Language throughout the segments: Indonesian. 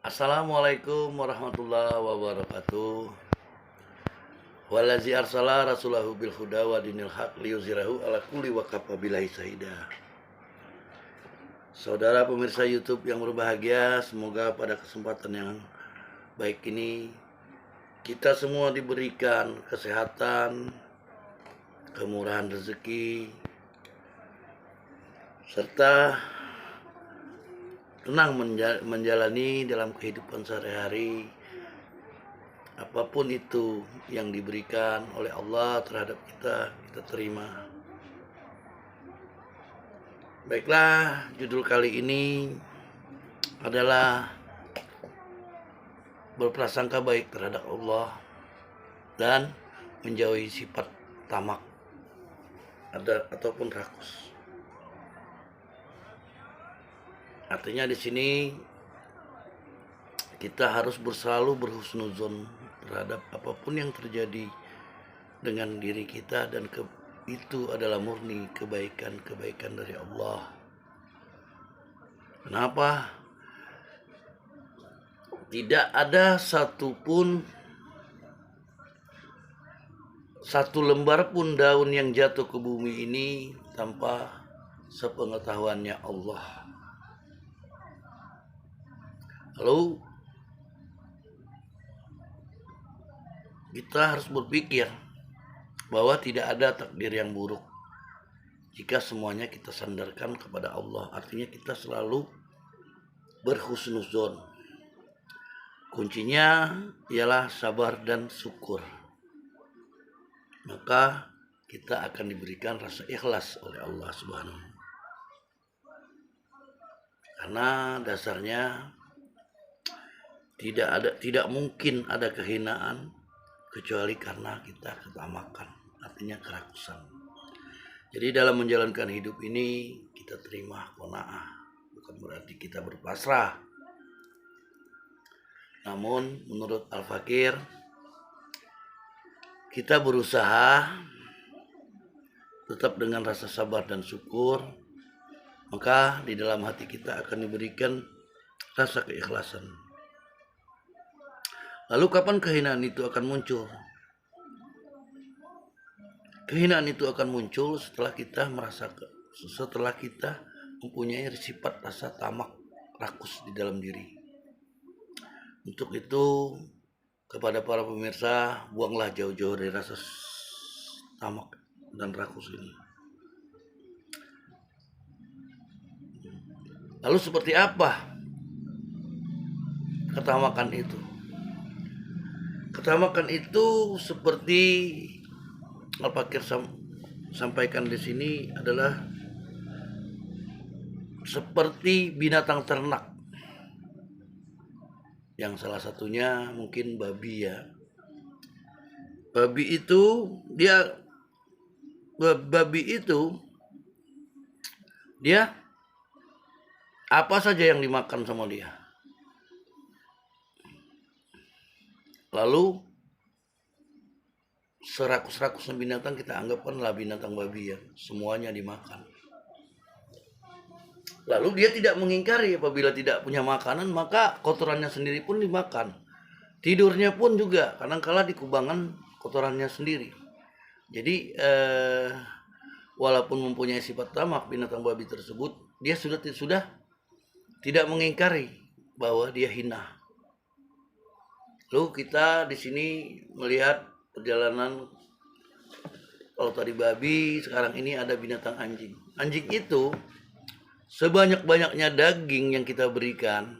Assalamualaikum warahmatullahi wabarakatuh. Wallazi arsala rasulahu bil huda wa dinil haq liyuzhirahu ala kulli wa kafa billahi syahida. Saudara pemirsa YouTube yang berbahagia, semoga pada kesempatan yang baik ini kita semua diberikan kesehatan, kemurahan rezeki, serta tenang menjalani dalam kehidupan sehari-hari apapun itu yang diberikan oleh Allah terhadap kita, kita terima. Baiklah, judul kali ini adalah berprasangka baik terhadap Allah dan menjauhi sifat tamak ataupun rakus. Artinya di sini kita harus selalu berhusnuzon terhadap apapun yang terjadi dengan diri kita, dan itu adalah murni kebaikan dari Allah. Kenapa? Tidak ada satu lembar pun daun yang jatuh ke bumi ini tanpa sepengetahuannya Allah. Lalu kita harus berpikir bahwa tidak ada takdir yang buruk jika semuanya kita sandarkan kepada Allah. Artinya kita selalu berhusnuzon. Kuncinya ialah sabar dan syukur. Maka kita akan diberikan rasa ikhlas oleh Allah Subhanahu. Karena dasarnya tidak mungkin ada kehinaan kecuali karena kita ketamakan, artinya kerakusan. Jadi dalam menjalankan hidup ini kita terima qanaah, bukan berarti kita berpasrah. Namun menurut Al-Fakir, kita berusaha tetap dengan rasa sabar dan syukur, maka di dalam hati kita akan diberikan rasa keikhlasan. Lalu kapan kehinaan itu akan muncul? Kehinaan itu akan muncul setelah kita mempunyai sifat rasa tamak, rakus di dalam diri. Untuk itu, kepada para pemirsa, buanglah jauh-jauh dari rasa tamak dan rakus ini. Lalu seperti apa ketamakan itu? Ketamakan itu seperti Al-Fakir sampaikan di sini adalah seperti binatang ternak, yang salah satunya mungkin babi ya. Babi itu dia apa saja yang dimakan sama dia. Lalu serakus-rakusnya binatang kita anggapkanlah binatang babi ya, semuanya dimakan. Lalu dia tidak mengingkari apabila tidak punya makanan, maka kotorannya sendiri pun dimakan. Tidurnya pun juga kadang-kala di kubangan kotorannya sendiri. Jadi walaupun mempunyai sifat tamak binatang babi tersebut, dia sudah tidak mengingkari bahwa dia hina. Lalu kita di sini melihat perjalanan, kalau tadi babi, sekarang ini ada binatang anjing. Anjing itu sebanyak-banyaknya daging yang kita berikan,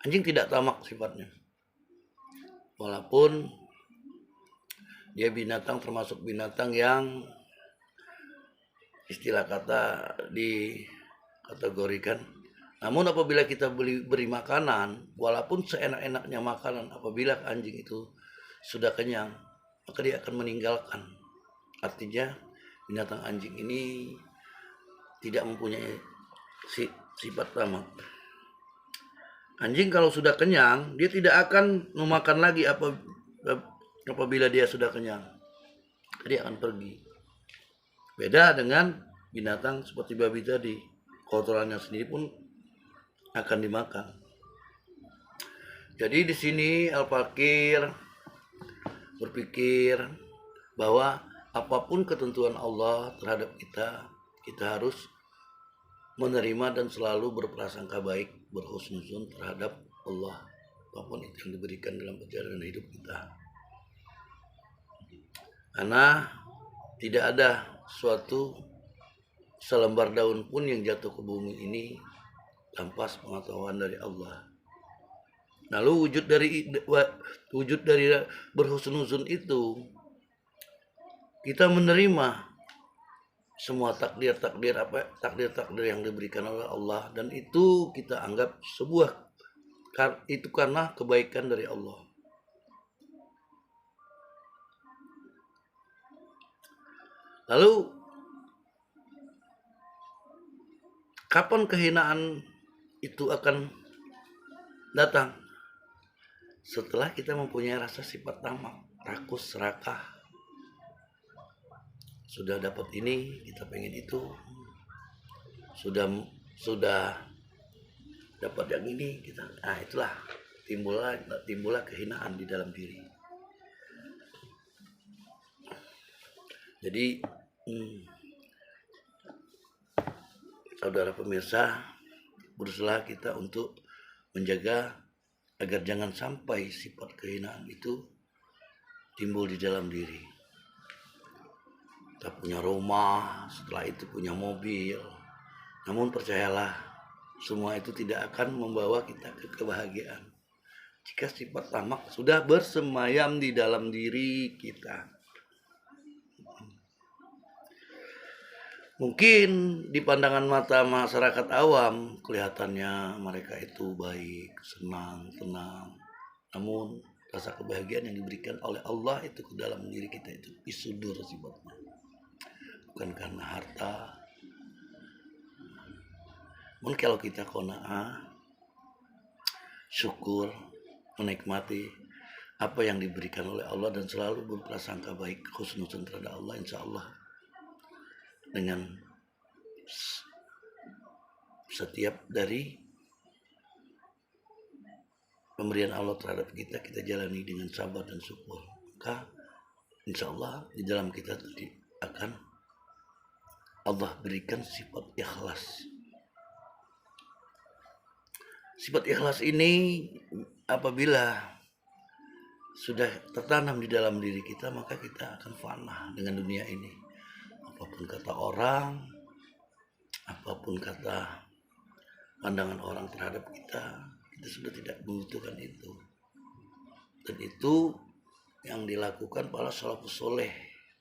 anjing tidak tamak sifatnya. Walaupun dia termasuk binatang yang istilah kata dikategorikan. Namun apabila kita beri makanan, walaupun seenak-enaknya makanan, apabila anjing itu sudah kenyang, maka dia akan meninggalkan. Artinya binatang anjing ini tidak mempunyai sifat tamak. Anjing kalau sudah kenyang, dia tidak akan memakan lagi apabila dia sudah kenyang. Dia akan pergi. Beda dengan binatang seperti babi tadi, kotorannya sendiri pun akan dimakan. Jadi di sini Al-Fakir berpikir bahwa apapun ketentuan Allah terhadap kita, kita harus menerima dan selalu berprasangka baik, berhusnuzon terhadap Allah, apapun itu yang diberikan dalam perjalanan hidup kita. Karena tidak ada suatu selembar daun pun yang jatuh ke bumi ini tanpa pengetahuan dari Allah. Lalu wujud dari berhusnuzon itu, kita menerima semua takdir yang diberikan oleh Allah, dan itu kita anggap itu karena kebaikan dari Allah. Lalu kapan kehinaan itu akan datang? Setelah kita mempunyai rasa sifat tamak, rakus, serakah. Sudah dapat ini, kita pengen itu. Sudah dapat yang ini, kita. Nah, itulah timbullah kehinaan di dalam diri. Jadi saudara pemirsa, berusaha kita untuk menjaga agar jangan sampai sifat kehinaan itu timbul di dalam diri. Kita punya rumah, setelah itu punya mobil. Namun percayalah, semua itu tidak akan membawa kita ke kebahagiaan jika sifat tamak sudah bersemayam di dalam diri kita. Mungkin di pandangan mata masyarakat awam kelihatannya mereka itu baik, senang, tenang. Namun rasa kebahagiaan yang diberikan oleh Allah itu ke dalam diri kita itu isudur sifatnya. Bukan karena harta. Mungkin kalau kita qanaah, syukur, menikmati apa yang diberikan oleh Allah dan selalu berprasangka baik, husnuzon terhadap Allah, insya Allah dengan setiap dari pemberian Allah terhadap kita, kita jalani dengan sabar dan syukur. Maka insya Allah di dalam kita akan Allah berikan sifat ikhlas. Sifat ikhlas ini apabila sudah tertanam di dalam diri kita, maka kita akan fana dengan dunia ini. Apapun kata orang, apapun kata pandangan orang terhadap kita, kita sudah tidak membutuhkan itu. Dan itu yang dilakukan para salafus soleh,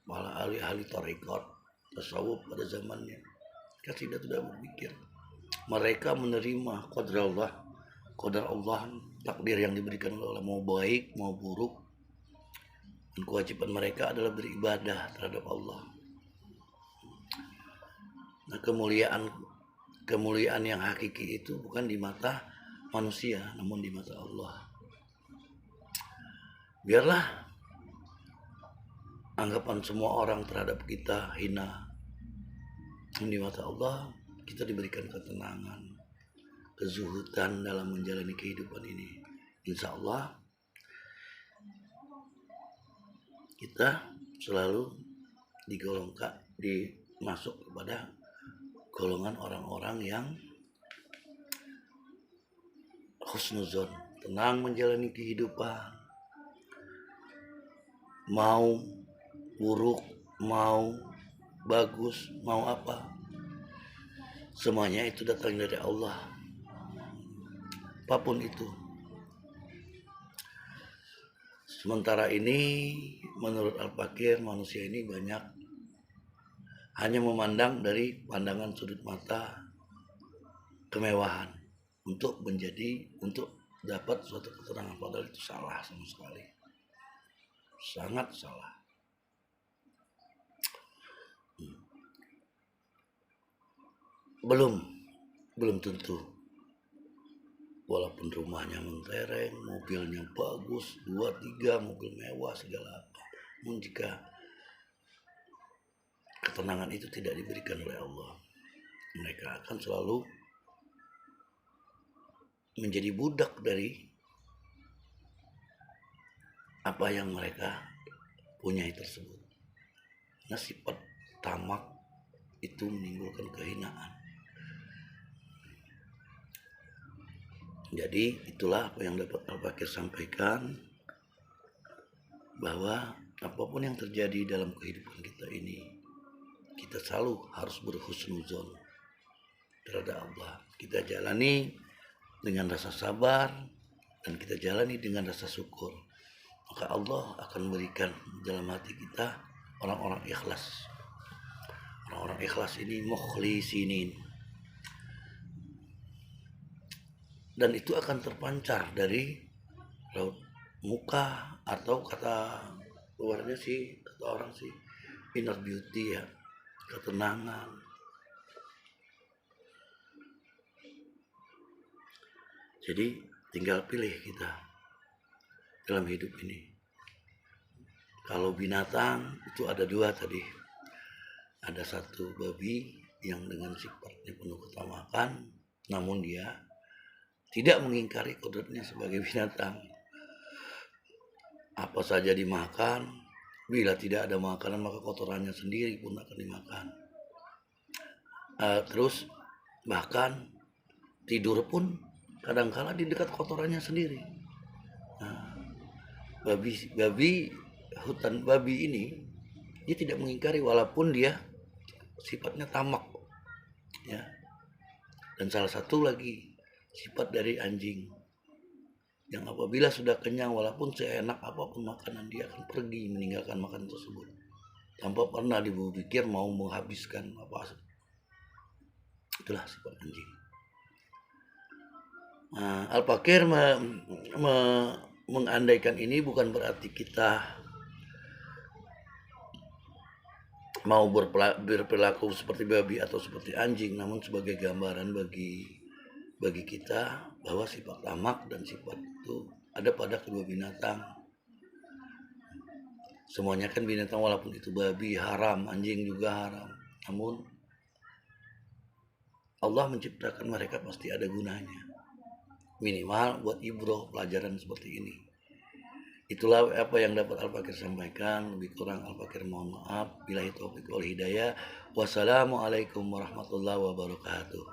para ahli-ahli tarekat, tasawuf pada zamannya. Kita tidak berpikir. Mereka menerima qadar Allah, takdir yang diberikan oleh Allah, mau baik mau buruk. Dan kewajiban mereka adalah beribadah terhadap Allah. Nah, kemuliaan yang hakiki itu bukan di mata manusia, namun di mata Allah. Biarlah anggapan semua orang terhadap kita hina. Di mata Allah kita diberikan ketenangan, kezuhudan dalam menjalani kehidupan ini. Insya Allah kita selalu masuk kepada golongan orang-orang yang husnuzon, tenang menjalani kehidupan. Mau buruk, mau bagus, mau apa, semuanya itu datang dari Allah. Apapun itu. Sementara ini menurut Al-Fakir, manusia ini banyak hanya memandang dari pandangan sudut mata kemewahan untuk dapat suatu ketenangan, padahal itu salah sama sekali. Sangat salah. Belum tentu. Walaupun rumahnya mentereng, mobilnya bagus, 2-3 mobil mewah segala apa. Namun jika ketenangan itu tidak diberikan oleh Allah, mereka akan selalu menjadi budak dari apa yang mereka punyai tersebut. Nah, sifat tamak itu menimbulkan kehinaan. Jadi itulah apa yang dapat Al-Fakir sampaikan, bahwa apapun yang terjadi dalam kehidupan kita ini, kita selalu harus berhusnuzon terhadap Allah. Kita jalani dengan rasa sabar dan kita jalani dengan rasa syukur. Maka Allah akan memberikan dalam hati kita orang-orang ikhlas. Orang-orang ikhlas ini mukhlisinin. Dan itu akan terpancar dari raut muka, atau kata luarnya sih, kata orang sih, inner beauty ya, ketenangan. Jadi tinggal pilih kita dalam hidup ini. Kalau binatang itu ada dua tadi. Ada satu babi yang dengan sifatnya penuh ketamakan, namun dia tidak mengingkari kodratnya sebagai binatang. Apa saja dimakan, bila tidak ada makanan maka kotorannya sendiri pun akan dimakan. Terus bahkan tidur pun kadangkala di dekat kotorannya sendiri. Nah, babi hutan babi ini dia tidak mengingkari walaupun dia sifatnya tamak, ya. Dan salah satu lagi sifat dari anjing, yang apabila sudah kenyang walaupun seenak apapun makanan, dia akan pergi meninggalkan makanan tersebut tanpa pernah dipikir mau menghabiskan apa. Itulah sifat anjing. Nah, Al-Fakir mengandaikan ini bukan berarti kita mau berperilaku seperti babi atau seperti anjing, namun sebagai gambaran bagi kita bahwa sifat tamak dan sifat itu ada pada kedua binatang. Semuanya kan binatang, walaupun itu babi haram, anjing juga haram, namun Allah menciptakan mereka pasti ada gunanya, minimal buat ibroh, pelajaran seperti ini. Itulah apa yang dapat Al-Fakir sampaikan. Lebih kurang Al-Fakir mohon maaf. Billahi taufiq wal hidayah. Wassalamualaikum warahmatullahi wabarakatuh.